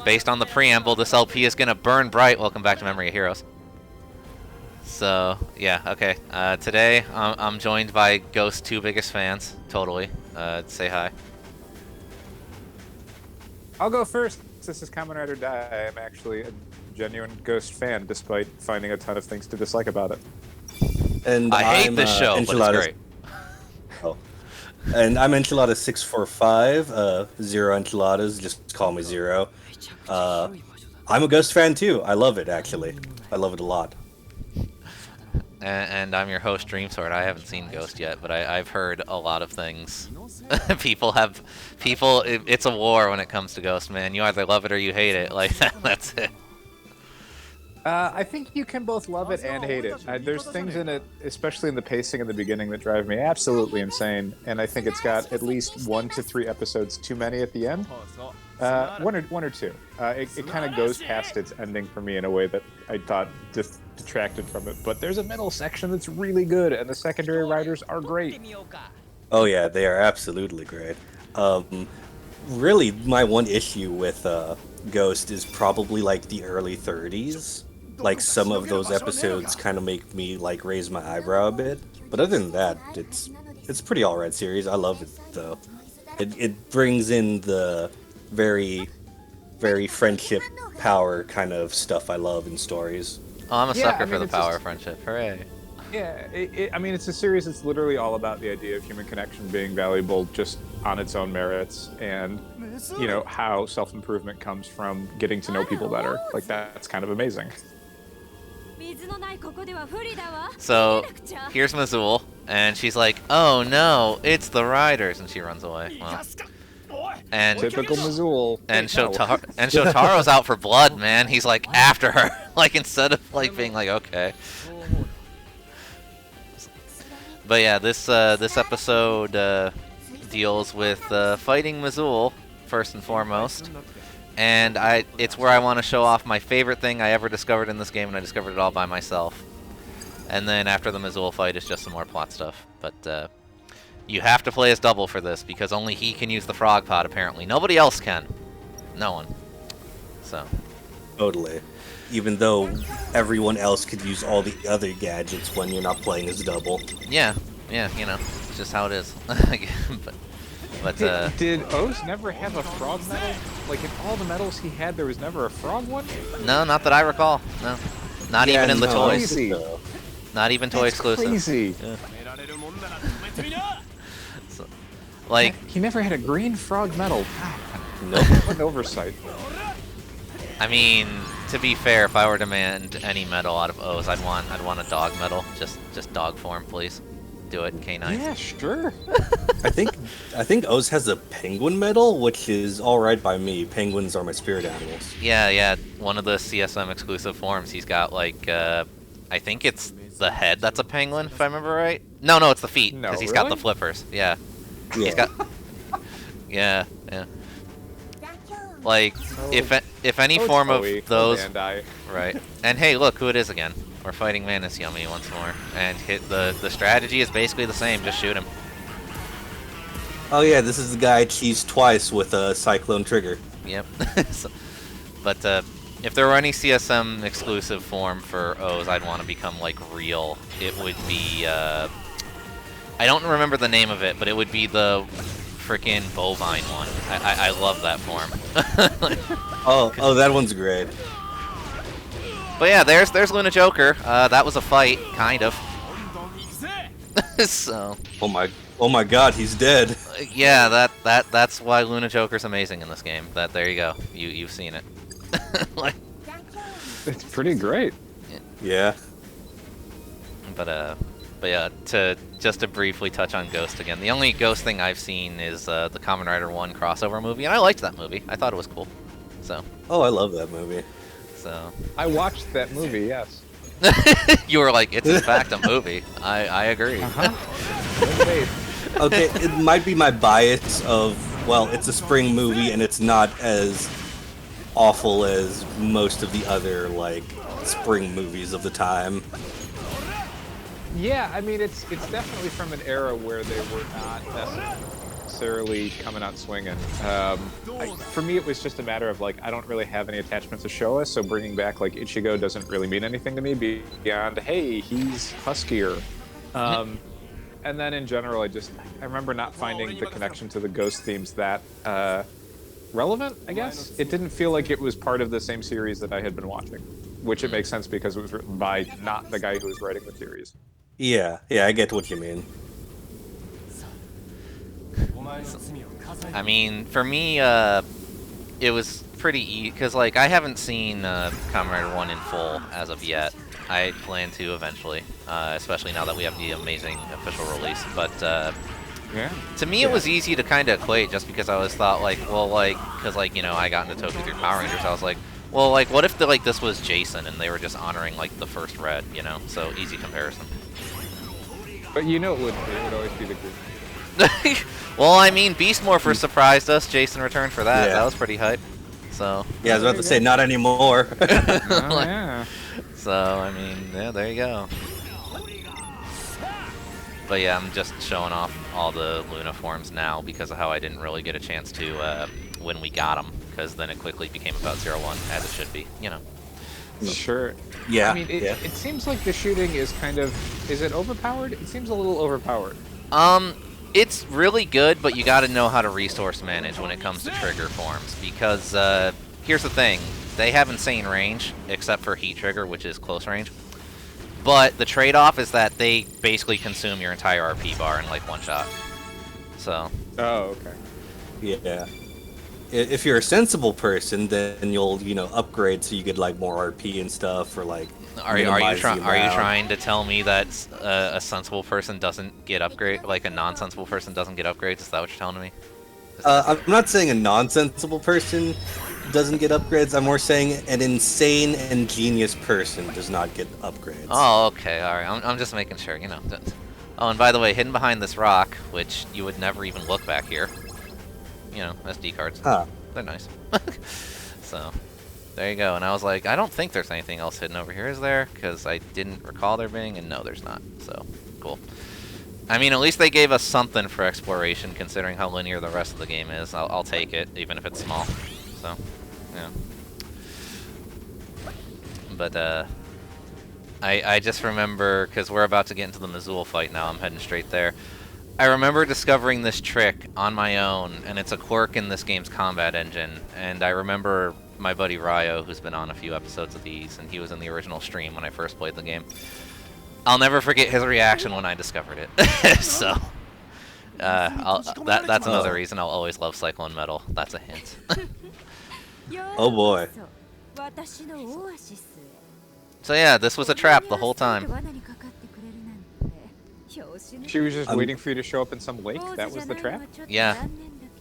based on the preamble, this LP is gonna burn bright. Welcome back to Memory of Heroes. So yeah, okay. Today I'm joined by Ghost's two biggest fans. Totally. Say hi. I'll go first. This is Kamen or Die. I'm actually a genuine Ghost fan, despite finding a ton of things to dislike about it. And I hate this show, but it's great. Oh. And I'm Enchilada645, Zero Enchiladas, just call me Zero. I'm a Ghost fan too. I love it, actually. I love it a lot. And I'm your host, Dreamsword. I haven't seen Ghost yet, but I've heard a lot of things. It's a war when it comes to Ghost, man. You either love it or you hate it. Like, that's it. I think you can both love it and hate it. There's things in it, especially in the pacing in the beginning, that drive me absolutely insane. And I think it's got at least 1 to 3 episodes too many at the end. One or two. It kind of goes past its ending for me in a way that I thought detracted from it. But there's a middle section that's really good, and the secondary writers are great. Oh yeah, they are absolutely great. Really, my one issue with Ghost is probably like the early 30s. Like some of those episodes kind of make me like raise my eyebrow a bit. But other than that, it's a pretty alright series. I love it though. It brings in the very friendship power kind of stuff I love in stories. Oh, I'm a sucker for the power of friendship. Hooray. Yeah, I mean, it's a series that's literally all about the idea of human connection being valuable just on its own merits, and, you know, how self-improvement comes from getting to know people better. Like, that's kind of amazing. So, here's Mezool, and she's like, oh no, it's the Riders, and she runs away. Well, and typical Mezool. And Shotaro's out for blood, man. He's like after her, like instead of like being like okay. But yeah, this episode deals with fighting Mezool first and foremost, and it's where I want to show off my favorite thing I ever discovered in this game, and I discovered it all by myself. And then after the Mezool fight, it's just some more plot stuff. But you have to play as double for this because only he can use the frog pod. Apparently, nobody else can. No one. So. Totally. Even though everyone else could use all the other gadgets when you're not playing as double. Yeah, you know, it's just how it is. but did Oz never have a frog medal? Like in all the medals he had, there was never a frog one? No, not that I recall. No, not even in the toys. Crazy. Not even toy exclusive. Crazy. Yeah. So, like he never had a green frog medal. Nope. What an oversight. I mean, to be fair, if I were to demand any medal out of O's, I'd want a dog medal. Just dog form, please. Do it, K9. Yeah, sure. I think Oz has a penguin medal, which is alright by me. Penguins are my spirit animals. Yeah. One of the CSM exclusive forms, he's got like I think it's the head that's a penguin, if I remember right. No, it's the feet, because he's got the flippers. Yeah. He's got. Yeah. Like, if any form of those, right? And hey, look who it is again. We're fighting Manus Yummy once more, and the strategy is basically the same. Just shoot him. Oh yeah, this is the guy I cheesed twice with a Cyclone Trigger. Yep. But if there were any CSM exclusive form for O's, I'd want to become like real. It would be I don't remember the name of it, but it would be the freaking bovine one. I love that form. oh, that one's great. But yeah, there's Luna Joker. That was a fight, kind of. So. Oh my God, he's dead. Yeah, that's why Luna Joker's amazing in this game. There you go. You've seen it. Like. It's pretty great. Yeah. But yeah, just to briefly touch on Ghost again, the only Ghost thing I've seen is the Kamen Rider 1 crossover movie, and I liked that movie. I thought it was cool. So. Oh, I love that movie. So. I watched that movie, yes. You were like, it's in fact a movie. I agree. Okay, it might be my bias of, well, it's a spring movie and it's not as awful as most of the other, like, spring movies of the time. Yeah, I mean, it's definitely from an era where they were not necessarily coming out swinging. For me, it was just a matter of like I don't really have any attachment to Showa, so bringing back like Ichigo doesn't really mean anything to me beyond hey, he's huskier. And then in general, I remember not finding the connection to the Ghost themes that relevant. I guess it didn't feel like it was part of the same series that I had been watching, which it makes sense because it was written by not the guy who was writing the series. Yeah, I get what you mean. I mean, for me, it was pretty easy because like I haven't seen Kamen Rider 1 in full as of yet. I plan to eventually, especially now that we have the amazing official release. But to me, it was easy to kind of equate just because I always thought like, well, like, because like, you know, I got into Tokyo through Power Rangers. I was like, well, like, what if like this was Jason and they were just honoring like the first Red, you know? So easy comparison. But you know, it would always be the Green. Well, I mean, Beast Morpher surprised us. Jason returned for that. Yeah. That was pretty hype. So. Yeah, I was about to say not anymore. Yeah. So, I mean, yeah, there you go. But yeah, I'm just showing off all the Luna forms now because of how I didn't really get a chance to when we got them, because then it quickly became about 0-1, as it should be, you know. Sure. Yeah. I mean, it seems like the shooting is kind of... Is it overpowered? It seems a little overpowered. It's really good, but you gotta know how to resource manage when it comes to trigger forms, because here's the thing. They have insane range, except for Heat Trigger, which is close range. But the trade-off is that they basically consume your entire RP bar in like one shot. So. Oh, okay. Yeah. If you're a sensible person, then you'll, you know, upgrade so you get like more RP and stuff, or like. Are you trying to tell me that a sensible person doesn't get upgrade, like a non-sensible person doesn't get upgrades? Is that what you're telling me? I'm not saying a non-sensible person doesn't get upgrades. I'm more saying an insane and genius person does not get upgrades. Oh, okay, alright. I'm just making sure, you know. Oh, and by the way, hidden behind this rock, which you would never even look back here. You know, SD cards. Huh. They're nice. So, there you go. And I was like, I don't think there's anything else hidden over here, is there? Because I didn't recall there being, and no, there's not. So, cool. I mean, at least they gave us something for exploration, considering how linear the rest of the game is. I'll take it, even if it's small. So, yeah. But, I just remember, because we're about to get into the Mezool fight now, I'm heading straight there. I remember discovering this trick on my own, and it's a quirk in this game's combat engine, and I remember my buddy Ryo, who's been on a few episodes of these, and he was in the original stream when I first played the game. I'll never forget his reaction when I discovered it. So, that's another reason I'll always love Cyclone Metal. That's a hint. Oh boy. So yeah, this was a trap the whole time. She was just waiting for you to show up in some lake? That was the trap? Yeah.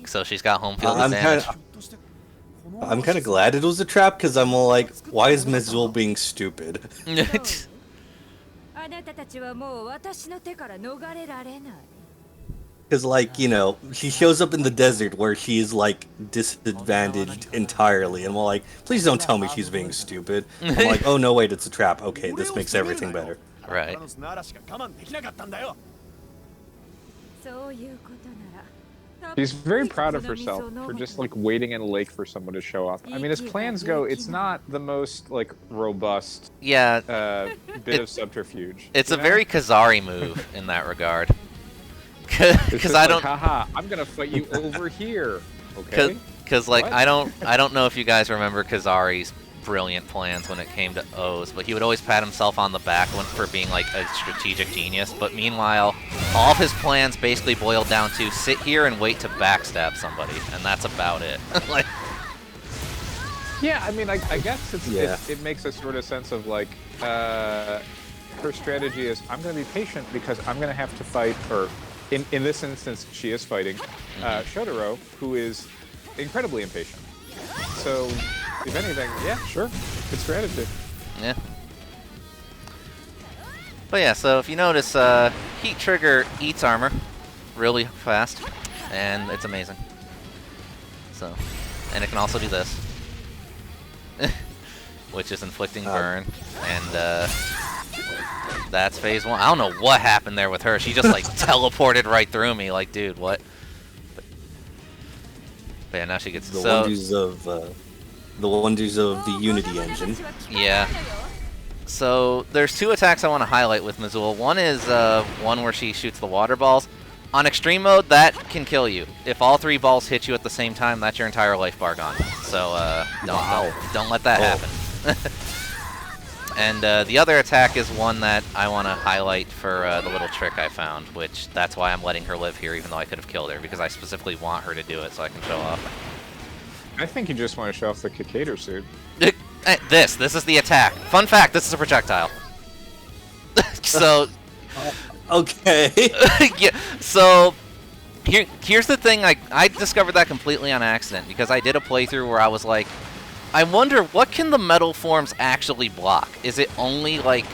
So she's got home field advantage. I'm kind of glad it was a trap, because I'm all like, why is Mezool being stupid? Because, like, you know, she shows up in the desert where she's, like, disadvantaged entirely, and we're like, please don't tell me she's being stupid. I'm like, oh no, wait, it's a trap. Okay, this makes everything better. Right. She's very proud of herself for just, like, waiting in a lake for someone to show up. I mean, as plans go, it's not the most, like, robust bit of subterfuge. It's a very Kazari move in that regard. Because I don't. Like, haha, I'm gonna fight you over here. Okay. Because like What? I don't know if you guys remember Kazari's brilliant plans when it came to O's, but he would always pat himself on the back for being like a strategic genius. But meanwhile, all of his plans basically boiled down to sit here and wait to backstab somebody, and that's about it. Like. Yeah, I mean, I guess it makes a sort of sense of like her strategy is I'm gonna be patient because I'm gonna have to fight or. In this instance, she is fighting Shotaro, who is incredibly impatient. So, if anything, yeah, sure, good strategy. Yeah. But yeah, so if you notice, Heat Trigger eats armor really fast, and it's amazing. So, and it can also do this, which is inflicting burn, and that's phase 1. I don't know what happened there with her. She just like teleported right through me. Like, dude, what? But But yeah, now she gets The wonders of the Unity engine. Yeah. So there's two attacks I want to highlight with Mezool. One is one where she shoots the water balls. On extreme mode, that can kill you. If all 3 balls hit you at the same time, that's your entire life bar gone. So don't let that happen. And the other attack is one that I want to highlight for the little trick I found, which that's why I'm letting her live here, even though I could have killed her, because I specifically want her to do it so I can show off. I think you just want to show off the Kikator suit. This is the attack. Fun fact, this is a projectile. So... Okay. Yeah, so here's the thing, I discovered that completely on accident, because I did a playthrough where I was like, I wonder, what can the metal forms actually block? Is it only, like,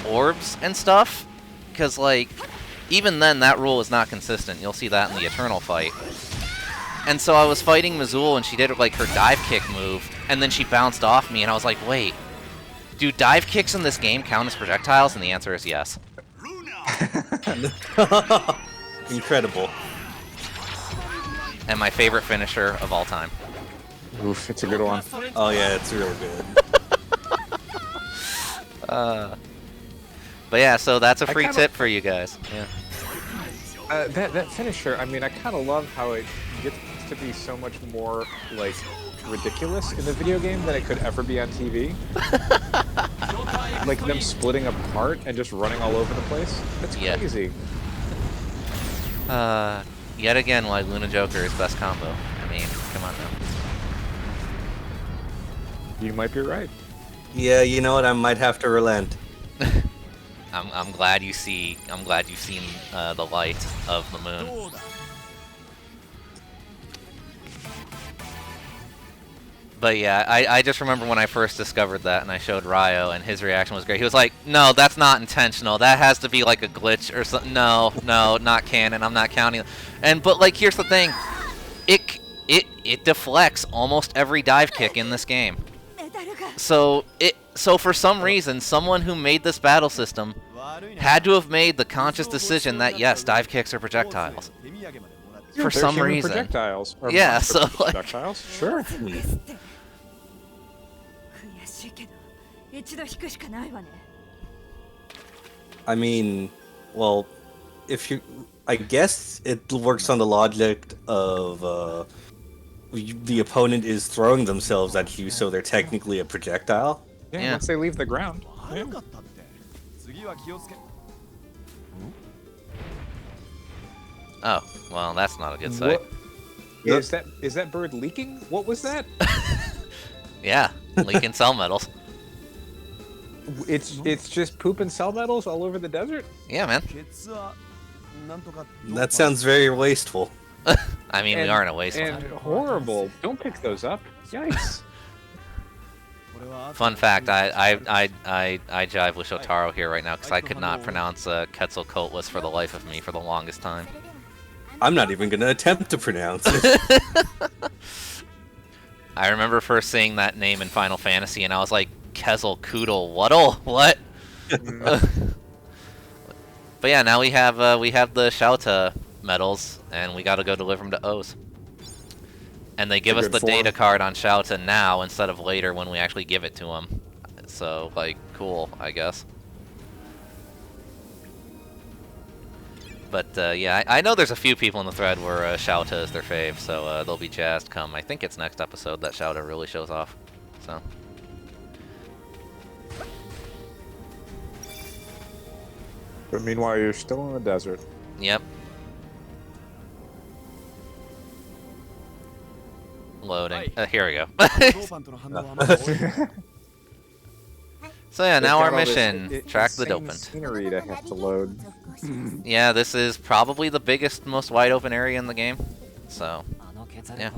orbs and stuff? Because, like, even then, that rule is not consistent. You'll see that in the Eternal fight. And so I was fighting Mezool, and she did, like, her dive kick move, and then she bounced off me, and I was like, wait, do dive kicks in this game count as projectiles? And the answer is yes. Incredible. And my favorite finisher of all time. Oof, it's a good one. Oh yeah, it's real good. But yeah, so that's a free tip for you guys. Yeah. That finisher, I mean, I kind of love how it gets to be so much more, like, ridiculous in the video game than it could ever be on TV. Like them splitting apart and just running all over the place. That's crazy. Yet again, why Luna Joker is best combo. I mean, come on now. You might be right. Yeah, you know what? I might have to relent. I'm glad you see. I'm glad you've seen the light of the moon. But yeah, I just remember when I first discovered that, and I showed Ryo, and his reaction was great. He was like, "No, that's not intentional. That has to be like a glitch or something. No, not canon. I'm not counting." But like, here's the thing, it deflects almost every dive kick in this game. So for some reason, someone who made this battle system had to have made the conscious decision that yes, dive kicks are projectiles. For some reason. Projectiles. Yeah, so like, projectiles? Sure. I mean, well, if you... I guess it works on the logic of the opponent is throwing themselves at you, so they're technically a projectile. Yeah, once they leave the ground. Yeah. oh, well, that's not a good sight. Is that bird leaking? What was that? Yeah, leaking cell metals. It's just poop and cell metals all over the desert? Yeah, man. That sounds very wasteful. I mean, we are in a wasteland. And horrible. Don't pick those up. Yikes. Fun fact, I jive with Shotaro here right now because I could not pronounce Quetzalcoatlus for the life of me for the longest time. I'm not even going to attempt to pronounce it. I remember first seeing that name in Final Fantasy, and I was like, Quetzalcoatl, what? But yeah, now we have the Shouta medals, and we gotta go deliver them to O's. And they give us the data card on Shouta now instead of later when we actually give it to them. So, like, cool, I guess. But yeah, I know there's a few people in the thread where Shouta is their fave, so they'll be jazzed come. I think it's next episode that Shouta really shows off. So. But meanwhile, you're still in the desert. Yep. Loading. Here we go. So yeah, now our mission, track the dopant. Scenery to have to load. Yeah, this is probably the biggest, most wide open area in the game. So, yeah.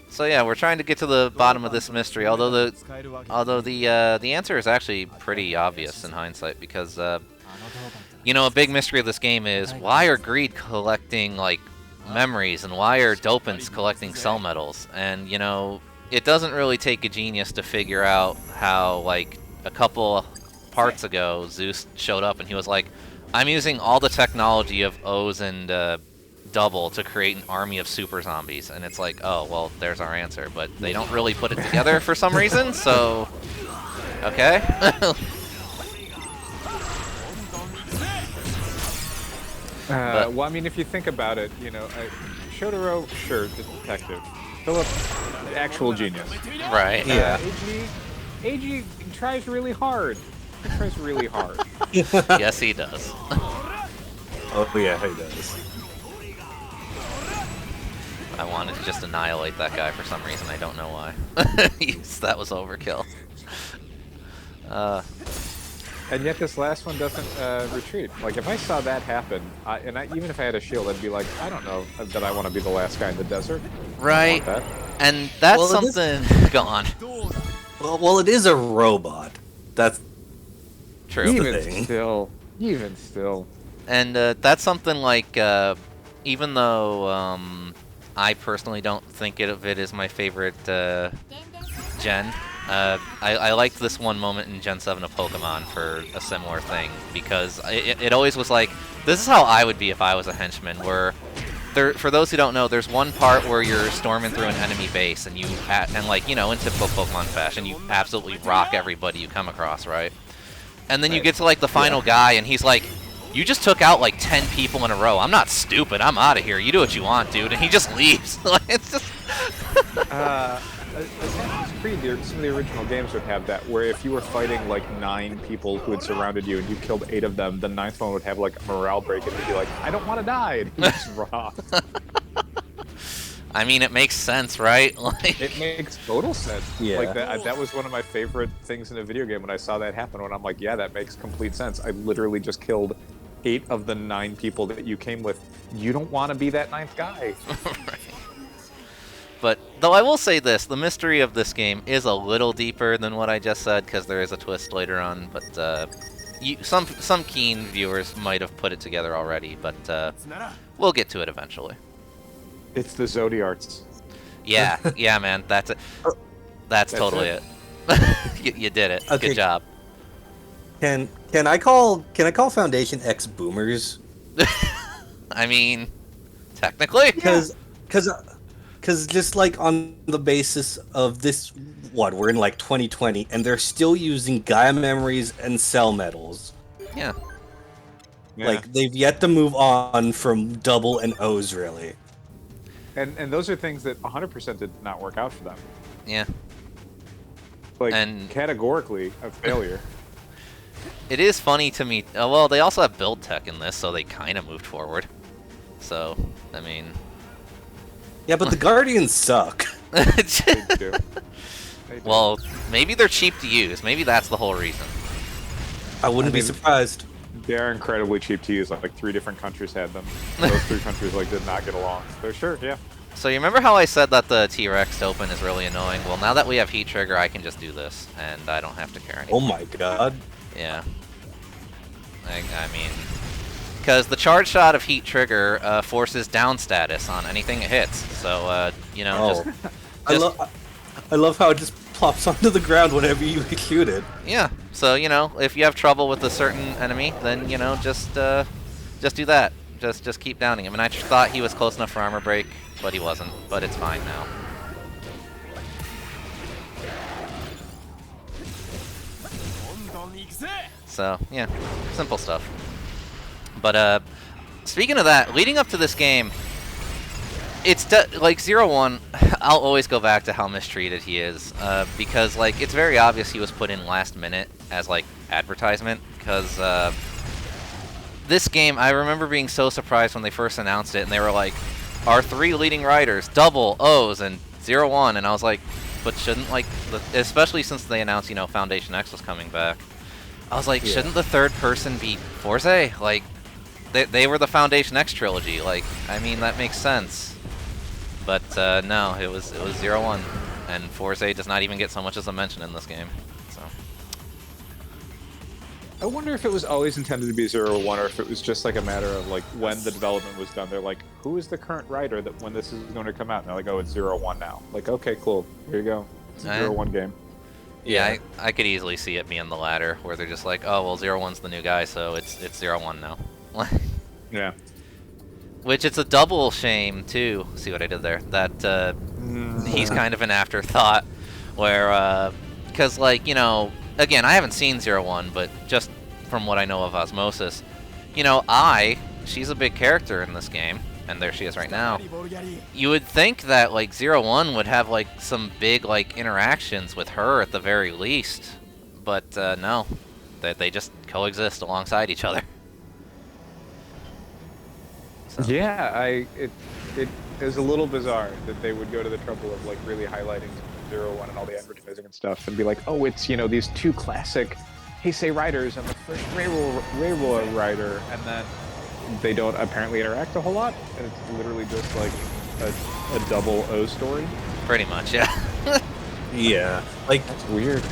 So yeah, we're trying to get to the bottom of this mystery. Although the answer is actually pretty obvious in hindsight, because you know, a big mystery of this game is why are Greed collecting like memories, and why are dopants collecting cell metals? And you know, it doesn't really take a genius to figure out how, like, a couple parts ago Zeus showed up and he was like, I'm using all the technology of O's and double to create an army of super zombies, and it's like, oh well, there's our answer. But they don't really put it together for some reason. So, okay. Well, I mean, if you think about it, you know, Shotaro, sure, the detective. Philip, actual genius. Right. Yeah. AG tries really hard. He tries really hard. Yes, he does. Oh yeah, he does. I wanted to just annihilate that guy for some reason. I don't know why. Yes, that was overkill. And yet this last one doesn't retreat. Like, if I saw that happen, even if I had a shield, I'd be like, I don't know that I want to be the last guy in the desert. Right. That. And that's Well, something... Go on. Well, it is a robot. That's True. Even still. And that's something like, even though I personally don't think of it as my favorite gen, I liked this one moment in Gen 7 of Pokemon for a similar thing, because it always was like, this is how I would be if I was a henchman, where, for those who don't know, there's one part where you're storming through an enemy base, and like, you know, in typical Pokemon fashion, you absolutely rock everybody you come across, right? And then you get to, like, the final guy, and he's like, you just took out, like, 10 people in a row. I'm not stupid. I'm out of here. You do what you want, dude. And he just leaves. Like, it's just... Assassin's Creed, some of the original games would have that, where if you were fighting, like, 9 people who had surrounded you and you killed 8 of them, the 9th one would have, like, a morale break, and you'd be like, I don't want to die. And he'd just rock. I mean, it makes sense, right? Like... It makes total sense. Yeah. Like, that was one of my favorite things in a video game when I saw that happen, when I'm like, yeah, that makes complete sense. I literally just killed 8 of the 9 people that you came with. You don't want to be that 9th guy. Right. But, though I will say this, the mystery of this game is a little deeper than what I just said, because there is a twist later on, but some keen viewers might have put it together already, but we'll get to it eventually. It's the Zodiarts. Yeah, yeah, man, that's it. That's totally it. You did it. Okay. Good job. Can I call Foundation X boomers? I mean, technically. Because just like on the basis of this, we're in like 2020, and they're still using Gaia memories and cell metals. Yeah. Like, they've yet to move on from double and O's, really. And those are things that 100% did not work out for them. Yeah. Like, And- categorically a failure. It is funny to me. Well, they also have build tech in this, so they kind of moved forward. So, I mean... Yeah, but the Guardians suck. They do. They do. Well, maybe they're cheap to use. Maybe that's the whole reason. I wouldn't be mean- surprised. They're incredibly cheap to use. Like 3 different countries had them. Those 3 countries like did not get along. So sure, yeah. So you remember how I said that the T-Rex to open is really annoying? Well, now that we have Heat Trigger, I can just do this, and I don't have to care anymore. Oh my god. Yeah. I mean... Because the charge shot of Heat Trigger forces down status on anything it hits. So, you know, I love how it just plops onto the ground whenever you shoot it. Yeah, so, you know, if you have trouble with a certain enemy, then, you know, just do that. Just keep downing him. And I just thought he was close enough for armor break, but he wasn't. But it's fine now. So, yeah, simple stuff. But, speaking of that, leading up to this game, it's like 0-1, I'll always go back to how mistreated he is, because, like, it's very obvious he was put in last minute as, like, advertisement, because, this game, I remember being so surprised when they first announced it, and they were like, our 3 leading riders, double O's, and 0-1, and I was like, but shouldn't, like, especially since they announced, you know, Foundation X was coming back, I was like, shouldn't the 3rd person be Forze? Like, they were the Foundation X trilogy, like, I mean, that makes sense. But, no, it was 0-1, and Forze does not even get so much as a mention in this game, so. I wonder if it was always intended to be 0-1, or if it was just like a matter of like when the development was done. They're like, who is the current writer that when this is going to come out? And they're like, oh, it's 0-1 now. Like, okay, cool. Here you go. It's a 0-1 game. Yeah, I could easily see it being the latter, where they're just like, oh, well, 0-1's the new guy, so it's 0-1 now. Yeah. Which it's a double shame too. See what I did there? That he's kind of an afterthought, where because like, you know, again, I haven't seen 01, but just from what I know of Osmosis, you know, she's a big character in this game, and there she is right now. You would think that like 01 would have like some big like interactions with her at the very least, but no, they just coexist alongside each other. So. Yeah, it is a little bizarre that they would go to the trouble of like really highlighting 01 and all the advertising and stuff, and be like, oh, it's, you know, these two classic Heisei riders and the first Reiwa rider, and then they don't apparently interact a whole lot, and it's literally just like a double O story. Pretty much, yeah. Yeah, like that's weird.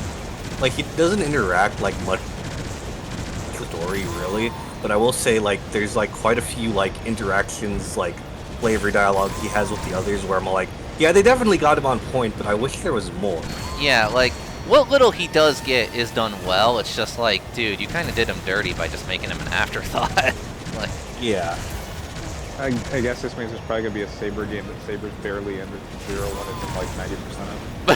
Like he doesn't interact like much with the story really, but I will say like there's like quite a few like interactions, like flavor dialogue he has with the others where I'm like, yeah, they definitely got him on point, but I wish there was more. Yeah, like what little he does get is done well. It's just like, dude, you kind of did him dirty by just making him an afterthought. Like, yeah. I guess this means there's probably gonna be a Saber game that Saber's barely in, 01 is in like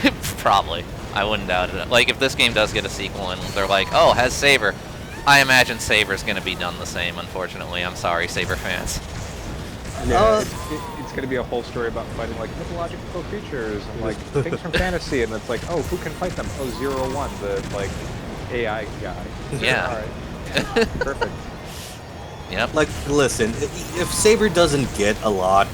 90% of. Probably. I wouldn't doubt it. Like, if this game does get a sequel and they're like, oh, has Saber, I imagine Saber's gonna be done the same, unfortunately. I'm sorry, Saber fans. Yeah, it's gonna be a whole story about fighting like mythological creatures and like things from fantasy, and it's like, oh, who can fight them? Oh, 01, the like AI guy. Yeah. Alright. Perfect. Yep. Like, listen, if Saber doesn't get a lot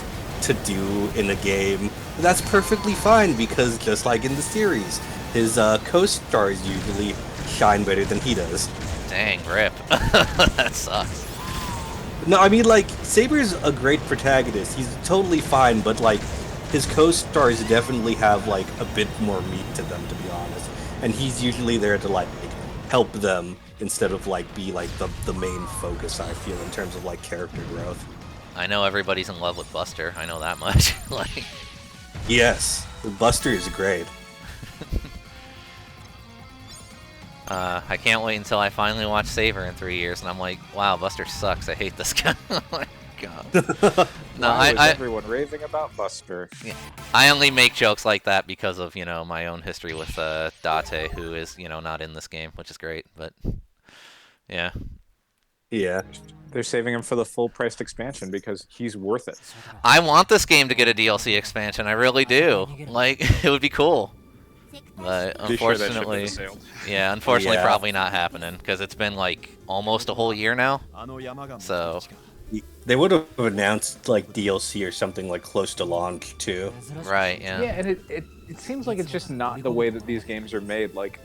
to do in a game, that's perfectly fine, because just like in the series, his co-stars usually shine better than he does. Dang, rip. That sucks. No, I mean, like, Saber's a great protagonist. He's totally fine, but, like, his co-stars definitely have, like, a bit more meat to them, to be honest. And he's usually there to, like, help them instead of, like, be, like, the main focus, I feel, in terms of, like, character growth. I know everybody's in love with Buster. I know that much. Like, yes, Buster is great. I can't wait until I finally watch Saber in 3 years, and I'm like, wow, Buster sucks. I hate this guy. Oh my god. No, Why was everyone raving about Buster? Yeah, I only make jokes like that because of, you know, my own history with Date, who is, you know, not in this game, which is great. But yeah. Yeah. They're saving him for the full-priced expansion because he's worth it. I want this game to get a DLC expansion. I really do. Like, it would be cool. But unfortunately, unfortunately, probably not happening, because it's been like almost a whole year now. So they would have announced like DLC or something like close to launch too. Right. Yeah. Yeah, and it seems like it's just not the way that these games are made. Like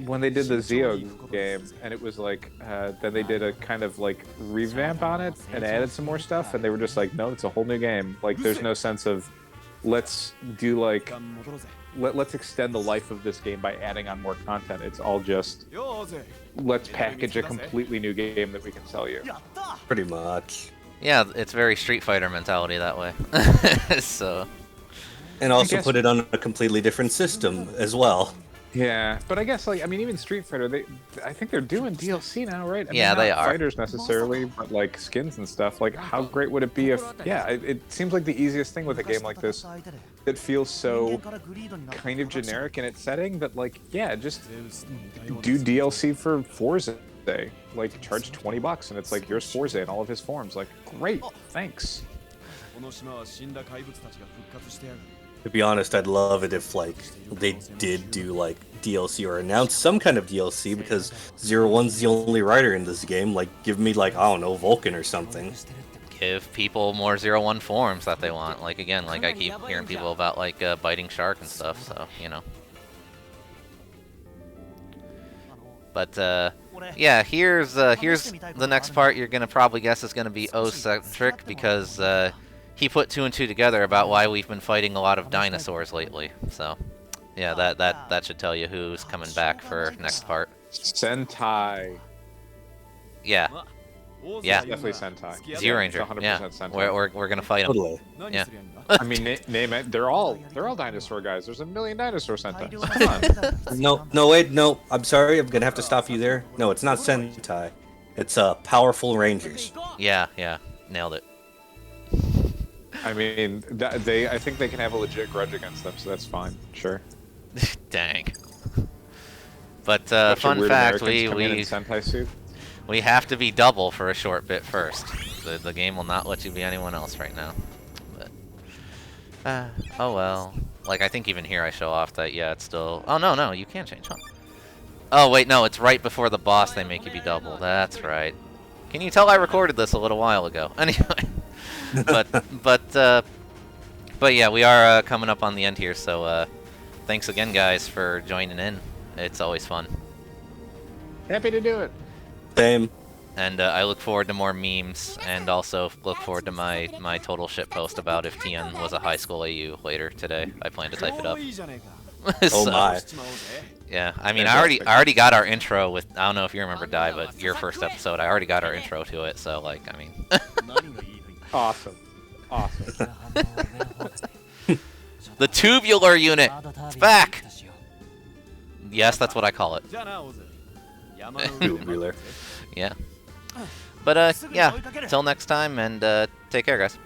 when they did the Zio game, and it was like then they did a kind of like revamp on it and added some more stuff, and they were just like, no, it's a whole new game. Like there's no sense of let's do like let's extend the life of this game by adding on more content. It's all just let's package a completely new game that we can sell you. Pretty much. Yeah, it's very Street Fighter mentality that way. So. And also put it on a completely different system as well. Yeah, but I guess, like, I mean, even Street Fighter, I think they're doing DLC now, right? I mean, yeah, they not are. Fighters necessarily, but like skins and stuff. Like, how great would it be if? Yeah, it seems like the easiest thing with a game like this. It feels so kind of generic in its setting that, like, yeah, just do DLC for Forza. Like, charge $20, and it's like, here's Forza in all of his forms. Like, great, thanks. To be honest, I'd love it if like they did do like DLC or announce some kind of DLC, because 01's the only writer in this game. Like, give me like, I don't know, Vulcan or something. Give people more 01 forms that they want. Like, again, like I keep hearing people about like biting shark and stuff. So, you know. But yeah, here's the next part. You're gonna probably guess is gonna be O-centric, because he put 2 and 2 together about why we've been fighting a lot of dinosaurs lately. So, yeah, that should tell you who's coming back for next part. Sentai. Yeah. Yeah. Definitely Sentai. Zero Ranger. 100% Yeah. Sentai. We're gonna fight him. Totally. Yeah. I mean, name it. They're all dinosaur guys. There's a million dinosaur Sentai. Come on. No, wait, no. I'm sorry, I'm gonna have to stop you there. No, it's not Sentai. It's Powerful Rangers. Yeah, yeah. Nailed it. I mean, I think they can have a legit grudge against them, so that's fine. Sure. Dang. But Bunch of fun weird fact, Americans come in sentai suit. we have to be double for a short bit first. The game will not let you be anyone else right now. But oh well. Like I think even here I show off that yeah it's still. Oh no you can change, huh? Oh wait no, it's right before the boss they make you be double. That's right. Can you tell I recorded this a little while ago? Anyway. But yeah, we are coming up on the end here, so thanks again, guys, for joining in. It's always fun. Happy to do it. Same. And I look forward to more memes, and also look forward to my total shit post about if TN was a high school AU later today. I plan to type it up. Oh my. Yeah, I mean, I already got our intro with. I don't know if you remember Dai, but your first episode, I already got our intro to it. So like, I mean. Awesome. The tubular unit, it's back. Yes, that's what I call it. Tubular. Yeah. But yeah. Till next time, and take care, guys.